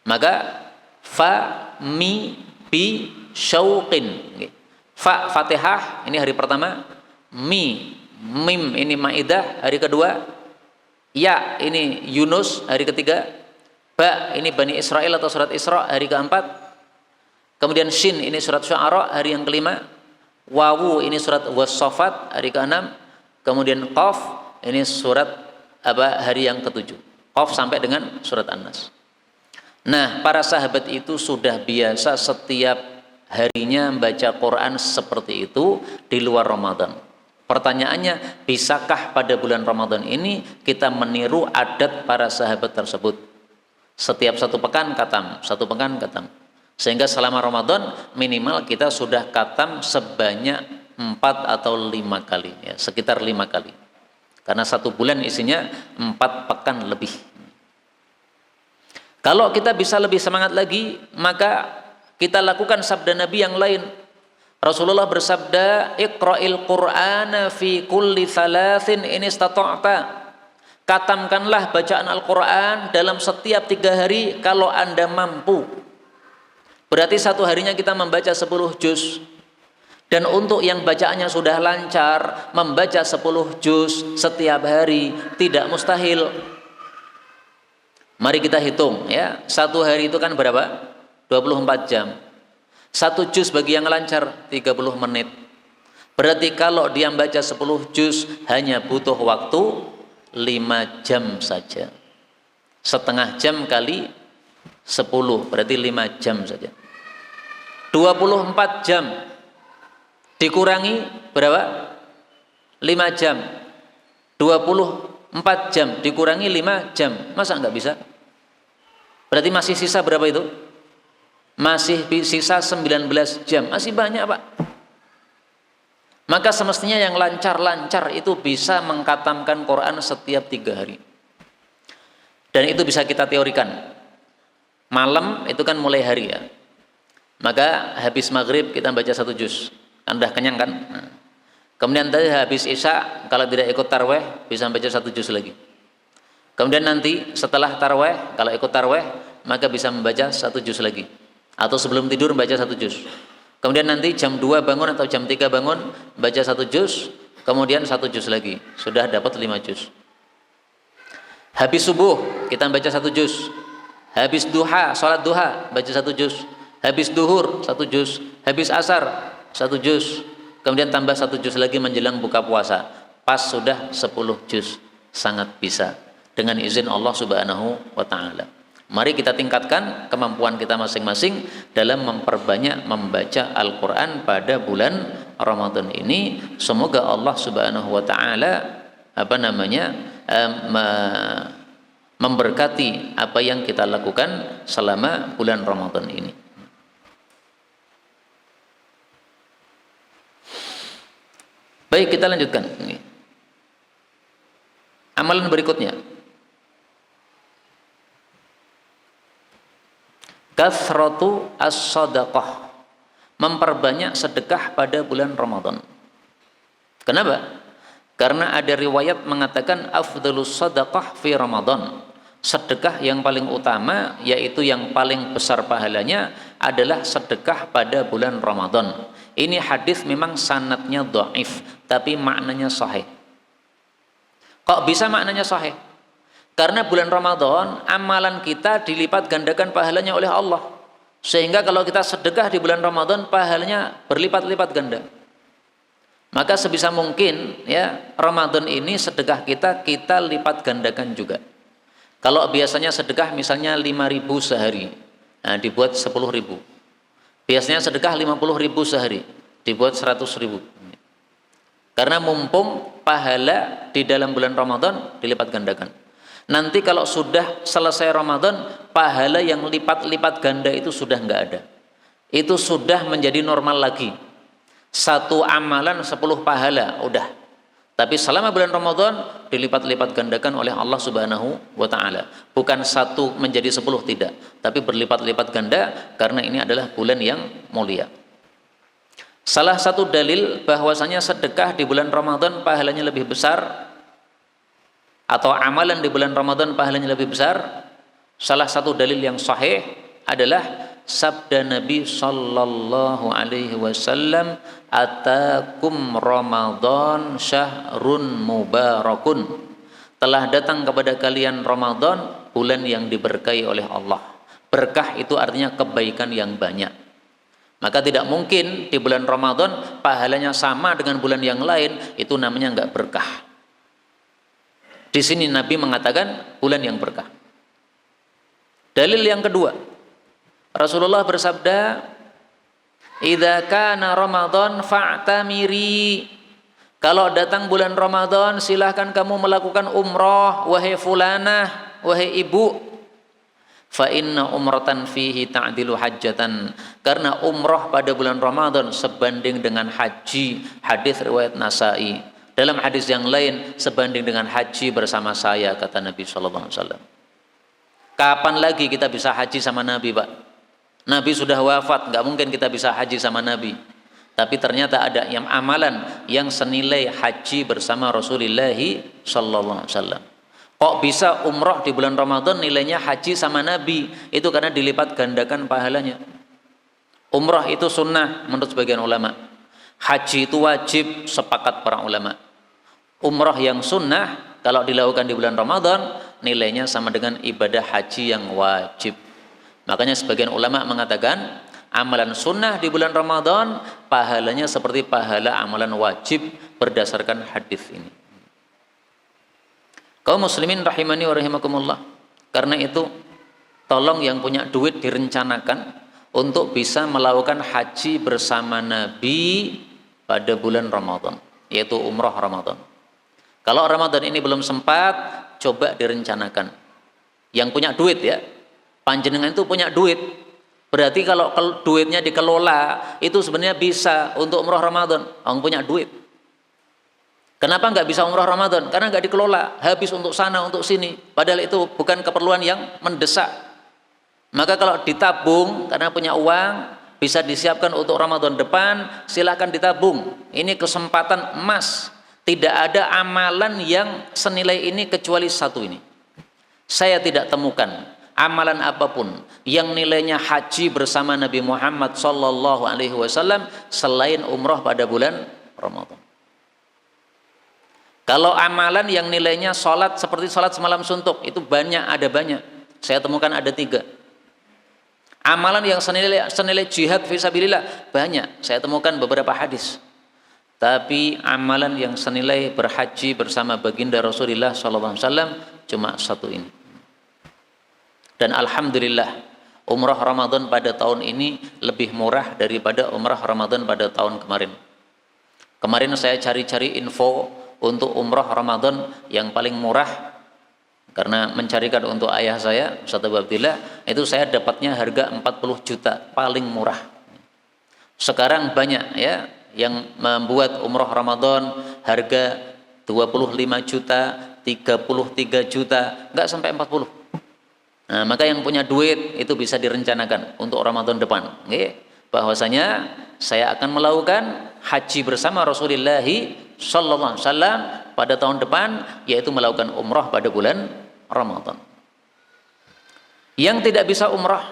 Maka fa mi bi syauqin. Fa Fatihah ini hari pertama, mi mim ini Maidah hari kedua, ya ini Yunus hari ketiga, ba ini Bani Israel atau surat Isra hari keempat, kemudian shin ini surat Syu'ara hari yang kelima, wawu ini surat Was-Saffat hari keenam, kemudian Qaf ini surat hari yang ketujuh. Qaf sampai dengan surat An-Nas. Nah, para sahabat itu sudah biasa setiap harinya membaca Quran seperti itu di luar Ramadan. Pertanyaannya, bisakah pada bulan Ramadan ini kita meniru adat para sahabat tersebut? Setiap 1 pekan khatam, 1 pekan khatam. Sehingga selama Ramadan minimal kita sudah khatam sebanyak 4 atau 5 kali, ya, sekitar 5 kali. Karena 1 bulan isinya 4 pekan lebih. Kalau kita bisa lebih semangat lagi, maka kita lakukan sabda Nabi yang lain. Rasulullah bersabda, "Iqra'il Qur'ana fi kulli thalathin in istata'ta." Katamkanlah bacaan Al-Quran dalam setiap 3 hari kalau Anda mampu. Berarti satu harinya kita membaca 10 juz. Dan untuk yang bacaannya sudah lancar, membaca 10 juz setiap hari tidak mustahil. Mari kita hitung ya, satu hari itu kan berapa? 24 jam. Satu juz bagi yang lancar 30 menit. Berarti kalau dia membaca 10 juz hanya butuh waktu 5 jam saja. Setengah jam kali 10 berarti 5 jam saja. 24 jam dikurangi berapa? 5 jam. 24 jam dikurangi 5 jam. Masa enggak bisa? Berarti masih sisa berapa itu? Masih sisa 19 jam. Masih banyak, Pak. Maka semestinya yang lancar-lancar itu bisa mengkatamkan Quran setiap 3 hari. Dan itu bisa kita teorikan. Malam itu kan mulai hari ya. Maka habis maghrib kita baca 1 juz. Kan udah kenyang kan? Nah. Kemudian tadi habis isya kalau tidak ikut tarweh bisa baca 1 juz lagi. Kemudian nanti setelah tarweh kalau ikut tarweh maka bisa membaca 1 juz lagi. Atau sebelum tidur baca 1 juz. Kemudian nanti jam 2 bangun atau jam 3 bangun baca 1 juz, kemudian 1 juz lagi. Sudah dapat 5 juz. Habis subuh kita baca 1 juz. Habis duha, sholat duha baca 1 juz. Habis duhur 1 juz. Habis asar 1 juz. Kemudian tambah 1 juz lagi menjelang buka puasa. Pas sudah 10 juz. Sangat bisa dengan izin Allah Subhanahu wa taala. Mari kita tingkatkan kemampuan kita masing-masing dalam memperbanyak membaca Al-Quran pada bulan Ramadan ini. Semoga Allah Subhanahu wa taala memberkati apa yang kita lakukan selama bulan Ramadan ini. Baik, kita lanjutkan. Amalan berikutnya. Kathratu as-sadaqah, memperbanyak sedekah pada bulan Ramadan. Kenapa? Karena ada riwayat mengatakan afdhalus sadaqah fi Ramadan. Sedekah yang paling utama yaitu yang paling besar pahalanya adalah sedekah pada bulan Ramadan. Ini hadis memang sanadnya dhaif, tapi maknanya sahih. Kok bisa maknanya sahih? Karena bulan Ramadan amalan kita dilipat gandakan pahalanya oleh Allah. Sehingga kalau kita sedekah di bulan Ramadan pahalanya berlipat-lipat ganda. Maka sebisa mungkin ya Ramadan ini sedekah kita lipat gandakan juga. Kalau biasanya sedekah misalnya 5.000 sehari, nah dibuat 10.000. Biasanya sedekah 50.000 sehari, dibuat 100.000. Karena mumpung pahala di dalam bulan Ramadan dilipat gandakan. Nanti kalau sudah selesai Ramadan, pahala yang lipat-lipat ganda itu sudah nggak ada. Itu sudah menjadi normal lagi. Satu amalan 10 pahala, udah. Tapi selama bulan Ramadan dilipat-lipat gandakan oleh Allah Subhanahu wa taala. Bukan 1 menjadi 10 tidak, tapi berlipat-lipat ganda karena ini adalah bulan yang mulia. Salah satu dalil bahwasanya sedekah di bulan Ramadan pahalanya lebih besar, atau amalan di bulan Ramadan pahalanya lebih besar, salah satu dalil yang sahih adalah sabda Nabi sallallahu alaihi wasallam, atakum Ramadan syahrun mubarakun, telah datang kepada kalian Ramadan, bulan yang diberkahi oleh Allah. Berkah itu artinya kebaikan yang banyak. Maka tidak mungkin di bulan Ramadan pahalanya sama dengan bulan yang lain, itu namanya enggak berkah. Di sini Nabi mengatakan bulan yang berkah. Dalil yang kedua, Rasulullah bersabda, "Idza kana Ramadan fa'tamiri." Kalau datang bulan Ramadan, silahkan kamu melakukan umrah, wahai fulanah, wahai ibu. Fa inna umratan fihi ta'dilu hajjatan. Karena umrah pada bulan Ramadan sebanding dengan haji. Hadis riwayat Nasai. Dalam hadis yang lain, sebanding dengan haji bersama saya, kata Nabi SAW. Kapan lagi kita bisa haji sama Nabi, Pak? Nabi sudah wafat, nggak mungkin kita bisa haji sama Nabi. Tapi ternyata ada yang amalan yang senilai haji bersama Rasulullah sallallahu alaihi wasallam. Kok bisa umroh di bulan Ramadan nilainya haji sama Nabi? Itu karena dilipat gandakan pahalanya. Umroh itu sunnah menurut sebagian ulama. Haji itu wajib sepakat para ulama. Umroh yang sunnah kalau dilakukan di bulan Ramadan nilainya sama dengan ibadah haji yang wajib. Makanya sebagian ulama mengatakan amalan sunnah di bulan Ramadan pahalanya seperti pahala amalan wajib berdasarkan hadis ini. Kaum muslimin rahimani wa rahimakumullah. Karena itu tolong yang punya duit direncanakan untuk bisa melakukan haji bersama Nabi pada bulan Ramadan, yaitu umrah Ramadan. Kalau Ramadan ini belum sempat, coba direncanakan. Yang punya duit ya, panjenengan itu punya duit. Berarti kalau duitnya dikelola, itu sebenarnya bisa untuk umrah Ramadan. Orang punya duit. Kenapa nggak bisa umrah Ramadan? Karena nggak dikelola, habis untuk sana, untuk sini. Padahal itu bukan keperluan yang mendesak. Maka kalau ditabung, karena punya uang, bisa disiapkan untuk Ramadan depan, silahkan ditabung. Ini kesempatan emas. Tidak ada amalan yang senilai ini kecuali satu ini. Saya tidak temukan amalan apapun yang nilainya haji bersama Nabi Muhammad sallallahu alaihi wasallam selain umrah pada bulan Ramadan. Kalau amalan yang nilainya sholat seperti sholat semalam suntuk, itu ada banyak. Saya temukan ada 3. Amalan yang senilai jihad fisabilillah banyak. Saya temukan beberapa hadis. Tapi amalan yang senilai berhaji bersama baginda Rasulullah SAW cuma satu ini. Dan alhamdulillah umrah Ramadan pada tahun ini lebih murah daripada umrah Ramadan pada tahun kemarin. Kemarin saya cari-cari info untuk umrah Ramadan yang paling murah, karena mencarikan untuk ayah saya Ustaz Abu Abdillah, itu saya dapatnya harga 40 juta paling murah. Sekarang banyak ya yang membuat umrah Ramadan harga 25 juta, 33 juta, enggak sampai 40. Nah, maka yang punya duit itu bisa direncanakan untuk Ramadan depan. Bahwasanya saya akan melakukan haji bersama Rasulullah sallallahu alaihi wasallam pada tahun depan, yaitu melakukan umrah pada bulan Ramadan. Yang tidak bisa umrah,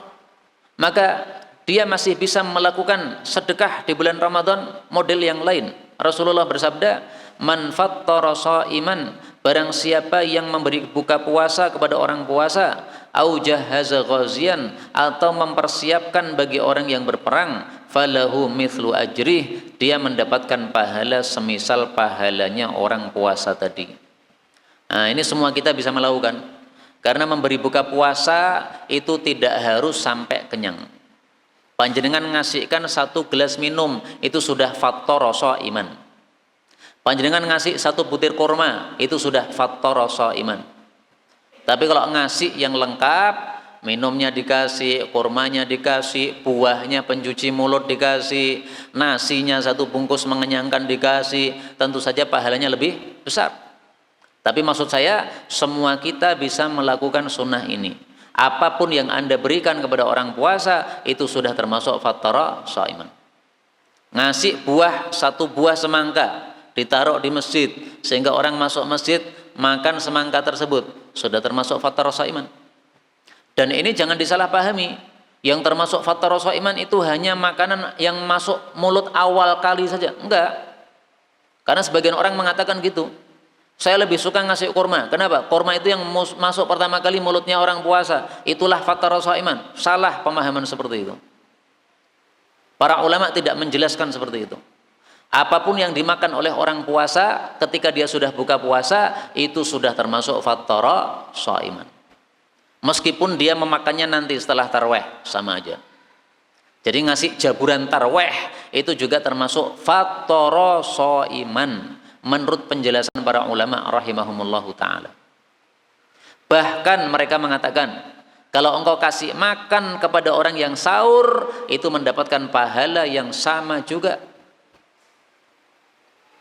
maka dia masih bisa melakukan sedekah di bulan Ramadan model yang lain. Rasulullah bersabda, "Man fattara sha'iman," barang siapa yang memberi buka puasa kepada orang puasa, au jahaza ghazian, atau mempersiapkan bagi orang yang berperang, falahu mithlu ajrih, dia mendapatkan pahala semisal pahalanya orang puasa tadi. Nah, ini semua kita bisa melakukan. Karena memberi buka puasa itu tidak harus sampai kenyang. Panjenengan ngasihkan 1 gelas minum, itu sudah fattara sha'iman. Panjenengan ngasih 1 butir kurma, itu sudah fattara sha'iman. Tapi kalau ngasih yang lengkap, minumnya dikasih, kurmanya dikasih, buahnya pencuci mulut dikasih, nasinya 1 bungkus mengenyangkan dikasih, tentu saja pahalanya lebih besar. Tapi maksud saya, semua kita bisa melakukan sunnah ini. Apapun yang Anda berikan kepada orang puasa, itu sudah termasuk fattara sha'iman. Ngasih buah, 1 buah semangka, ditaruh di masjid, sehingga orang masuk masjid makan semangka tersebut, sudah termasuk fattara sha'iman. Dan ini jangan disalahpahami, yang termasuk fattara sha'iman itu hanya makanan yang masuk mulut awal kali saja. Enggak. Karena sebagian orang mengatakan gitu, saya lebih suka ngasih kurma. Kenapa? Kurma itu yang masuk pertama kali mulutnya orang puasa, itulah fattara sha'iman. Salah pemahaman seperti itu. Para ulama tidak menjelaskan seperti itu. Apapun yang dimakan oleh orang puasa ketika dia sudah buka puasa, itu sudah termasuk fattara sha'iman. Meskipun dia memakannya nanti setelah tarawih, sama aja. Jadi ngasih jaburan tarawih itu juga termasuk fattara sha'iman menurut penjelasan para ulama rahimahumullahu ta'ala. Bahkan mereka mengatakan, kalau engkau kasih makan kepada orang yang sahur, itu mendapatkan pahala yang sama juga.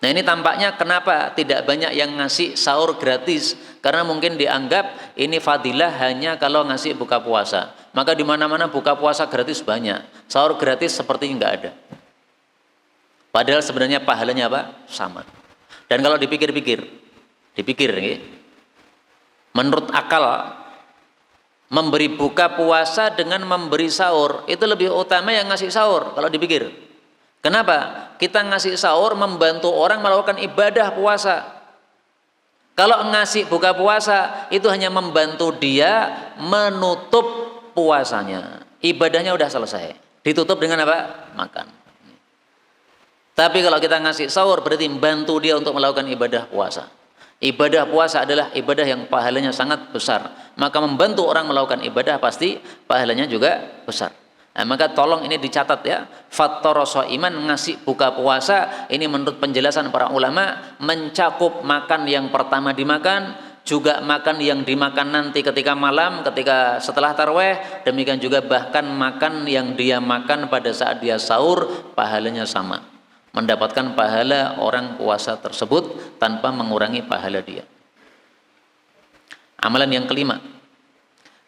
Nah, ini tampaknya kenapa tidak banyak yang ngasih sahur gratis, karena mungkin dianggap ini fadilah hanya kalau ngasih buka puasa. Maka di mana-mana buka puasa gratis banyak, sahur gratis sepertinya nggak ada. Padahal sebenarnya pahalanya apa? Sama. Dan kalau dipikir-pikir, menurut akal, memberi buka puasa dengan memberi sahur itu lebih utama yang ngasih sahur kalau dipikir. Kenapa? Kita ngasih sahur membantu orang melakukan ibadah puasa. Kalau ngasih buka puasa itu hanya membantu dia menutup puasanya. Ibadahnya udah selesai. Ditutup dengan apa? Makan. Tapi kalau kita ngasih sahur berarti membantu dia untuk melakukan ibadah puasa. Ibadah puasa adalah ibadah yang pahalanya sangat besar. Maka membantu orang melakukan ibadah pasti pahalanya juga besar. Nah, maka tolong ini dicatat ya. Fattara shaiman, ngasih buka puasa ini menurut penjelasan para ulama mencakup makan yang pertama dimakan, juga makan yang dimakan nanti ketika malam, ketika setelah tarawih, demikian juga bahkan makan yang dia makan pada saat dia sahur, pahalanya sama. Mendapatkan pahala orang puasa tersebut tanpa mengurangi pahala dia. Amalan yang kelima,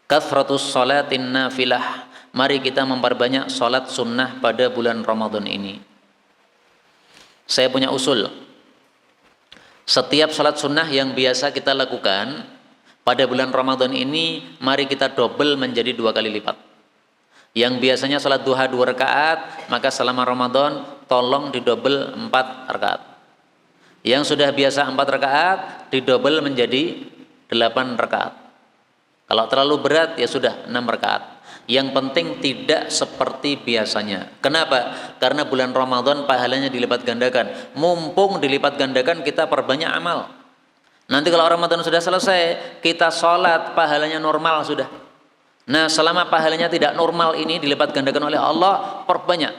kathratus sholatin nafilah. Mari kita memperbanyak sholat sunnah pada bulan Ramadan ini. Saya punya usul. Setiap sholat sunnah yang biasa kita lakukan pada bulan Ramadan ini, mari kita double menjadi 2 kali lipat. Yang biasanya sholat duha 2 rakaat, maka selama Ramadan tolong didobel 4 rakaat. Yang sudah biasa 4 rakaat, didobel menjadi 8 rakaat. Kalau terlalu berat ya sudah 6 rakaat. Yang penting tidak seperti biasanya. Kenapa? Karena bulan Ramadan pahalanya dilipat gandakan. Mumpung dilipat gandakan, kita perbanyak amal. Nanti kalau Ramadan sudah selesai, kita sholat pahalanya normal sudah. Nah, selama pahalanya tidak normal ini dilipat gandakan oleh Allah, perbanyak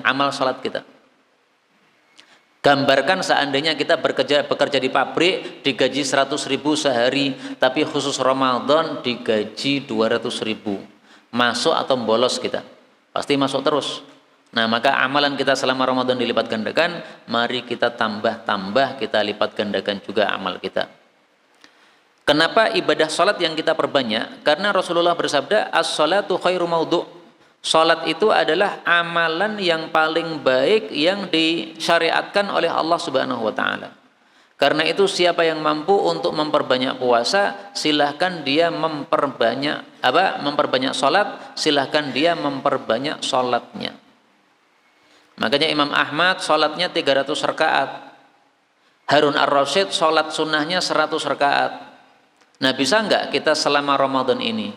amal sholat kita. Gambarkan seandainya kita bekerja di pabrik digaji 100.000 sehari, tapi khusus Ramadan digaji 200.000. Masuk atau bolos kita? Pasti masuk terus. Nah, maka amalan kita selama Ramadan dilipat gandakan, mari kita tambah, kita lipat gandakan juga amal kita. Kenapa ibadah sholat yang kita perbanyak? Karena Rasulullah bersabda, as-sholatu khairu maudhu'. Sholat itu adalah amalan yang paling baik yang disyariatkan oleh Allah Subhanahu wa Ta'ala. Karena itu siapa yang mampu untuk memperbanyak puasa, silahkan dia memperbanyak sholat, silahkan dia memperbanyak sholatnya. Makanya Imam Ahmad sholatnya 300 rakaat, Harun ar-Rasyid sholat sunnahnya 100 rakaat. Nah, bisa nggak kita selama Ramadan ini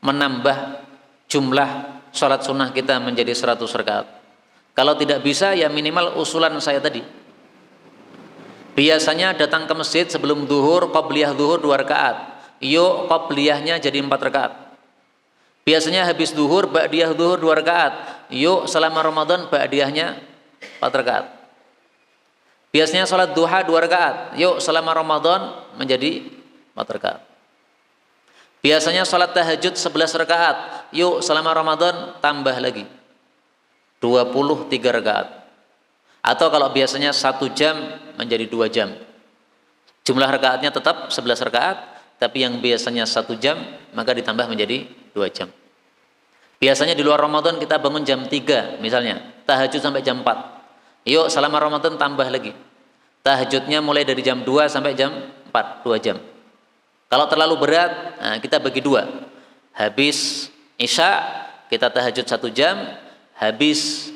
menambah jumlah sholat sunnah kita menjadi 100 rakaat? Kalau tidak bisa, ya minimal usulan saya tadi. Biasanya datang ke masjid sebelum duhur, qobliyah duhur 2 rakaat. Yuk qobliyahnya jadi 4 rakaat. Biasanya habis duhur, ba'diyah duhur 2 rakaat. Yuk selama Ramadan ba'diyahnya 4 rakaat. Biasanya sholat duha 2 rakaat. Yuk selama Ramadan menjadi 4 rakaat. Biasanya sholat tahajud 11 rakaat. Yuk selama Ramadan tambah lagi 23 rakaat. Atau kalau biasanya 1 jam menjadi 2 jam. Jumlah rakaatnya tetap 11 rakaat, tapi yang biasanya 1 jam maka ditambah menjadi 2 jam. Biasanya di luar Ramadan kita bangun jam 3 misalnya, tahajud sampai jam 4. Yuk selama Ramadan tambah lagi. Tahajudnya mulai dari jam 2 sampai jam 4, 2 jam. Kalau terlalu berat, nah kita bagi 2. Habis Isya kita tahajud 1 jam, habis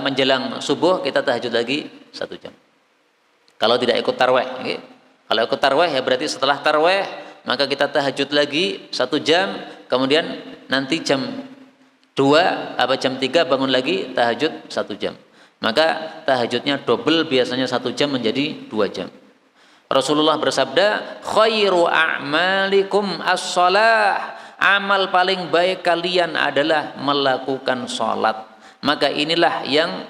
menjelang subuh kita tahajud lagi 1 jam. Kalau tidak ikut tarawih, okay? Kalau ikut tarawih ya berarti setelah tarawih maka kita tahajud lagi 1 jam, kemudian nanti jam 2 jam 3 bangun lagi tahajud 1 jam. Maka tahajudnya double, biasanya 1 jam menjadi 2 jam. Rasulullah bersabda, khairu a'malikum as-shalah. Amal paling baik kalian adalah melakukan sholat. Maka inilah yang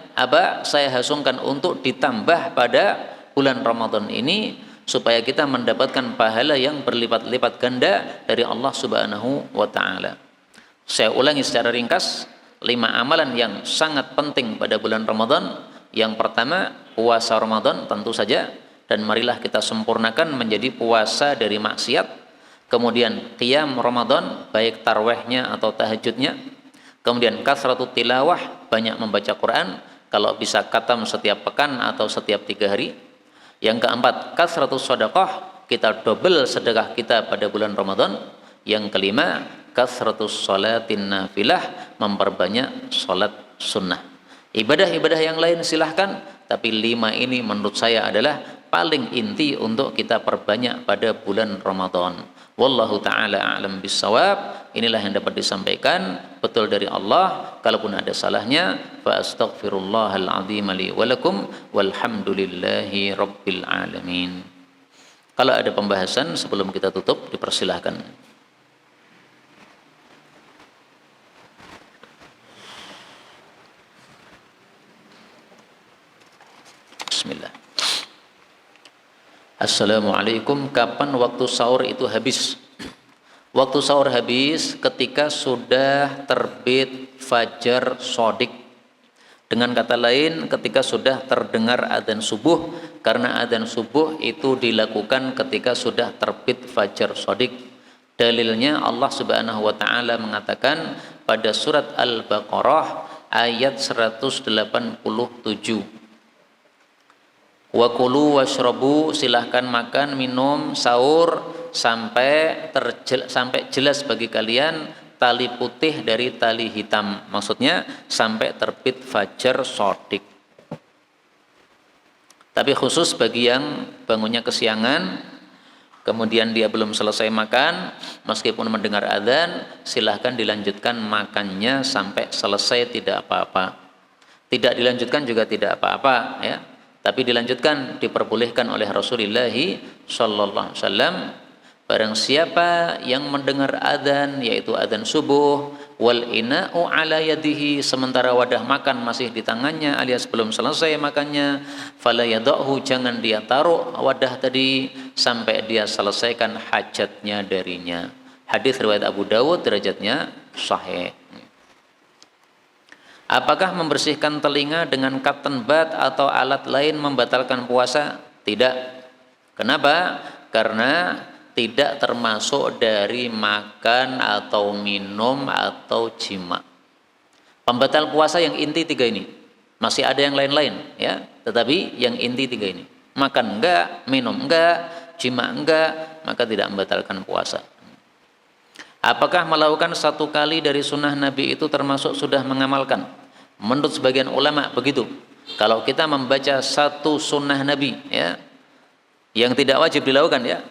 saya hasungkan untuk ditambah pada bulan Ramadan ini, supaya kita mendapatkan pahala yang berlipat-lipat ganda dari Allah Subhanahu wa Ta'ala. Saya ulangi secara ringkas 5 amalan yang sangat penting pada bulan Ramadan. Yang pertama, puasa Ramadan tentu saja, dan marilah kita sempurnakan menjadi puasa dari maksiat. Kemudian qiyam Ramadan, baik tarwehnya atau tahajudnya. Kemudian kasratut tilawah, banyak membaca Quran. kalau bisa khatam setiap pekan atau setiap 3 hari. Yang keempat, kasratus sedekah, kita double sedekah kita pada bulan Ramadan. Yang kelima, kasratus sholatin nafilah, memperbanyak sholat sunnah. Ibadah-ibadah yang lain silahkan, tapi 5 ini menurut saya adalah paling inti untuk kita perbanyak pada bulan Ramadan. Wallahu ta'ala a'lam bissawab. Inilah yang dapat disampaikan, betul dari Allah. Kalaupun ada salahnya, fa astaghfirullahal azim li wa lakum walhamdulillahi rabbil alamin. Kalau ada pembahasan sebelum kita tutup, dipersilahkan. Bismillah. Assalamualaikum, kapan waktu sahur itu habis? Waktu sahur habis ketika sudah terbit fajar shodiq. Dengan kata lain, ketika sudah terdengar adzan subuh, karena adzan subuh itu dilakukan ketika sudah terbit fajar shodiq. Dalilnya Allah Subhanahu wa taala mengatakan pada surat Al-Baqarah ayat 187. Wa kulu washrabu, silahkan makan, minum, sahur sampai jelas bagi kalian tali putih dari tali hitam. Maksudnya sampai terbit fajar shodiq. Tapi khusus bagi yang bangunnya kesiangan, kemudian dia belum selesai makan, meskipun mendengar adzan, silahkan dilanjutkan makannya sampai selesai, tidak apa-apa. Tidak dilanjutkan juga tidak apa-apa, ya. Tapi dilanjutkan, diperbolehkan oleh Rasulullah sallallahu alaihi wasallam. Barang siapa yang mendengar adzan, yaitu adzan subuh, wal ina'u ala yadihi, sementara wadah makan masih di tangannya alias belum selesai makannya, fala yada'hu, jangan dia taruh wadah tadi sampai dia selesaikan hajatnya darinya. Hadis riwayat Abu Dawud, derajatnya sahih. Apakah membersihkan telinga dengan cotton bud atau alat lain membatalkan puasa? Tidak. Kenapa? Karena tidak termasuk dari makan atau minum atau jima. Pembatal puasa yang inti 3 ini. Masih ada yang lain-lain, ya. Tetapi yang inti 3 ini. Makan enggak, minum enggak, jima enggak, maka tidak membatalkan puasa. Apakah melakukan 1 kali dari sunnah Nabi itu termasuk sudah mengamalkan? Menurut sebagian ulama begitu. Kalau kita membaca 1 sunnah Nabi, ya, yang tidak wajib dilakukan, ya,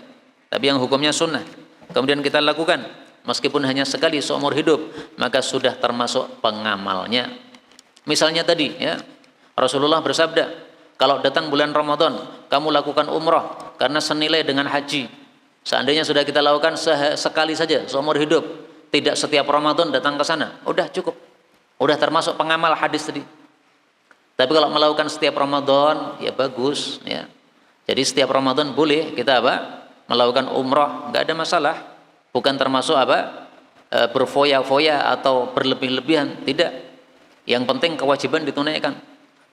tapi yang hukumnya sunnah, kemudian kita lakukan, meskipun hanya sekali seumur hidup, maka sudah termasuk pengamalnya. Misalnya tadi, ya, Rasulullah bersabda, kalau datang bulan Ramadan, kamu lakukan umrah karena senilai dengan haji. Seandainya sudah kita lakukan sekali saja seumur hidup, tidak setiap Ramadan datang ke sana, udah cukup. Udah termasuk pengamal hadis tadi. Tapi kalau melakukan setiap Ramadan, ya bagus, ya. Jadi setiap Ramadan boleh kita apa? Melakukan umrah, nggak ada masalah. Bukan termasuk apa? Berfoya-foya atau berlebih-lebihan, tidak. Yang penting kewajiban ditunaikan.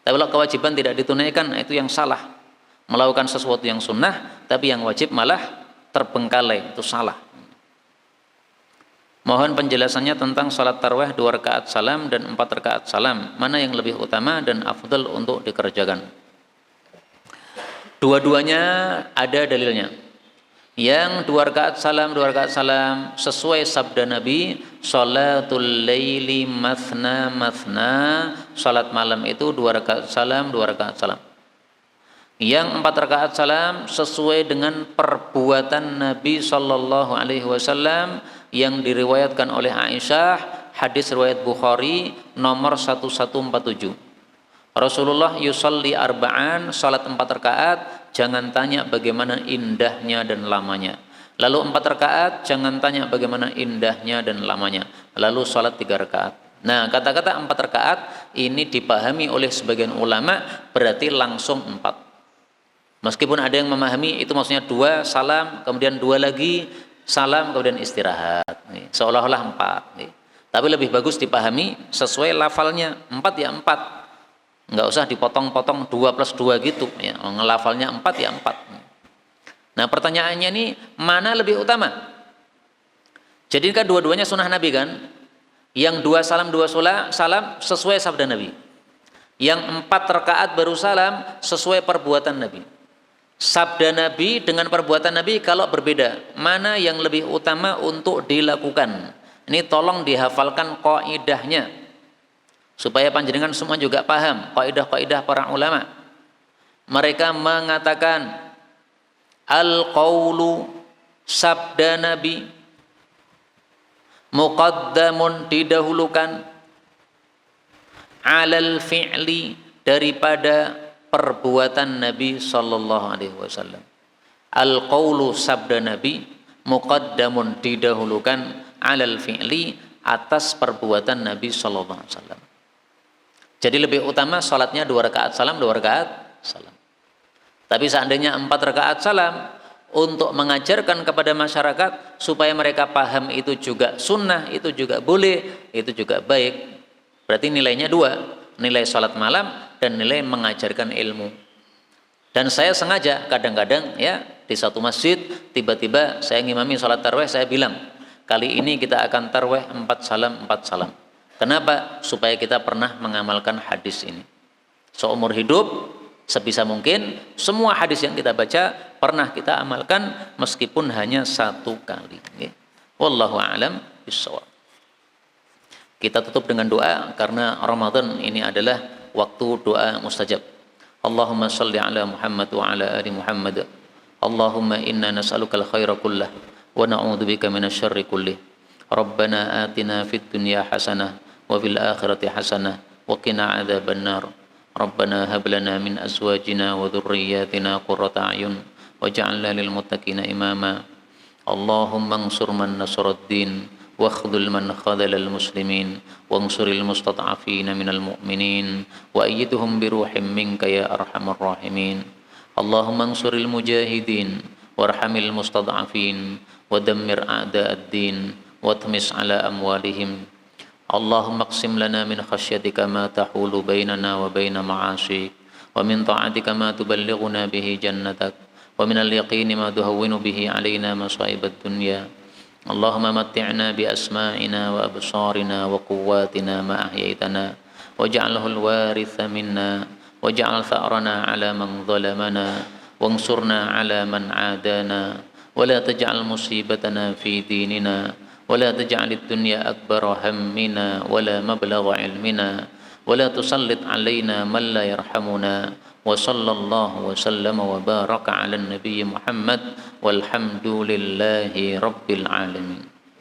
Tapi kalau kewajiban tidak ditunaikan, itu yang salah. Melakukan sesuatu yang sunnah, tapi yang wajib malah terbengkalai, itu salah. Mohon penjelasannya tentang salat tarawih 2 rakaat salam dan 4 rakaat salam. Mana yang lebih utama dan afdal untuk dikerjakan? Dua-duanya ada dalilnya. Yang 2 rakaat salam sesuai sabda Nabi, salatul laili mathna mathna, salat malam itu 2 rakaat salam, 2 rakaat salam. Yang 4 rakaat salam sesuai dengan perbuatan Nabi sallallahu alaihi wasallam yang diriwayatkan oleh Aisyah, hadis riwayat Bukhari nomor 1147. Rasulullah yusalli arba'an, salat 4 rakaat, jangan tanya bagaimana indahnya dan lamanya. Lalu 4 rakaat, jangan tanya bagaimana indahnya dan lamanya. Lalu salat 3 rakaat. Nah, kata-kata 4 rakaat ini dipahami oleh sebagian ulama berarti langsung 4. Meskipun ada yang memahami itu maksudnya 2 salam, kemudian 2 lagi salam, kemudian istirahat. Seolah-olah 4. Tapi lebih bagus dipahami sesuai lafalnya. 4 ya 4. Enggak usah dipotong-potong 2 plus 2 gitu. Ya, ngelafalnya 4 ya 4. Nah, pertanyaannya ini mana lebih utama? Jadi kan dua-duanya sunnah Nabi kan? Yang 2 salam 2 salam sesuai sabda Nabi. Yang 4 rakaat baru salam sesuai perbuatan Nabi. Sabda Nabi dengan perbuatan Nabi kalau berbeda, mana yang lebih utama untuk dilakukan? Ini tolong dihafalkan kaidahnya supaya panjenengan semua juga paham kaidah-kaidah para ulama. Mereka mengatakan al-qaulu, sabda Nabi, muqaddamun, didahulukan, alal fi'li, daripada perbuatan Nabi sallallahu alaihi wasallam. Al-qaulu, sabda Nabi, muqaddamun, didahulukan, alal fi'li, atas perbuatan Nabi sallallahu alaihi wasallam. Jadi lebih utama salatnya 2 rakaat salam, 2 rakaat salam. Tapi seandainya 4 rakaat salam untuk mengajarkan kepada masyarakat supaya mereka paham itu juga sunnah, itu juga boleh, itu juga baik. Berarti nilainya 2, nilai salat malam dan nilai mengajarkan ilmu. Dan saya sengaja kadang-kadang ya di satu masjid tiba-tiba saya ngimami salat tarawih, saya bilang kali ini kita akan tarawih 4 salam 4 salam. Kenapa? Supaya kita pernah mengamalkan hadis ini. Seumur hidup sebisa mungkin semua hadis yang kita baca pernah kita amalkan meskipun hanya 1 kali. Wallahu a'lam bishawab. Kita tutup dengan doa karena Ramadan ini adalah waktu doa mustajab. Allahumma salli ala Muhammad wa ala ali Muhammad. Allahumma inna nas'aluka al-khaira kullah wa na'udzubika minasyarri kullih. Rabbana atina fid dunya hasanah wa fil akhirati hasanah wa qina adzabannar. Rabbana hab lana min azwajina wa dhurriyyatina qurrata a'yun waj'alna lil muttaqina imama. Allahumma ansur man nasaraddin واخذل من خذل المسلمين وانصر المستضعفين من المؤمنين وأيدهم بروح منك يا أرحم الراحمين. اللهم انصر المجاهدين وارحم المستضعفين ودمر أعداء الدين واطمس على أموالهم. اللهم اقسم لنا من خشيتك ما تحول بيننا وبين معاصيك ومن طاعتك ما تبلغنا به جنتك ومن اليقين ما تهون به علينا مصائب الدنيا. اللهم متعنا بأسماعنا وأبصارنا وقواتنا ما أحييتنا واجعله الوارث منا واجعل ثأرنا على من ظلمنا وانصرنا على من عادانا ولا تجعل مصيبتنا في ديننا ولا تجعل الدنيا أكبر همنا ولا مبلغ علمنا ولا تسلط علينا من لا يرحمنا. وصلى الله وسلم وبارك على النبي محمد والحمد لله رب العالمين.